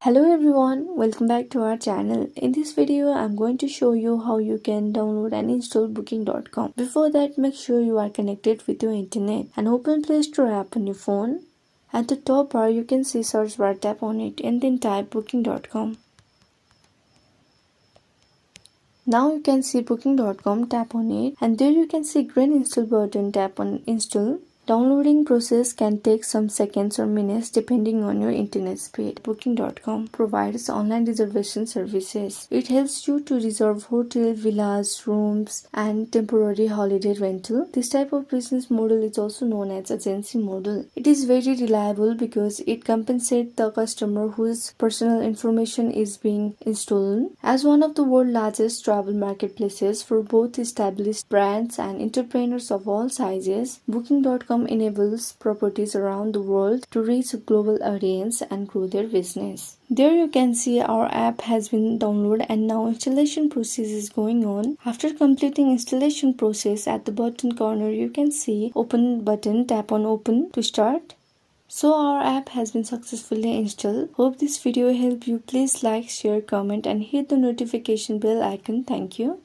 Hello everyone, welcome back to our channel. In this video, I'm going to show you how you can download and install Booking.com. Before that, make sure you are connected with your internet and open Play Store app on your phone. At the top bar, you can see search bar, tap on it and then type Booking.com. Now you can see Booking.com, tap on it and there you can see green install button, tap on install. Downloading process can take some seconds or minutes depending on your internet speed. Booking.com provides online reservation services. It helps you to reserve hotel, villas, rooms, and temporary holiday rental. This type of business model is also known as agency model. It is very reliable because it compensates the customer whose personal information is being stolen. As one of the world's largest travel marketplaces for both established brands and entrepreneurs of all sizes, Booking.com enables properties around the world to reach a global audience and grow their business. There you can see our app has been downloaded and now installation process is going on. After completing installation process, at the bottom corner you can see open button, tap on open to start. So our app has been successfully installed. Hope this video helped you. Please like, share, comment and hit the notification bell icon. Thank you.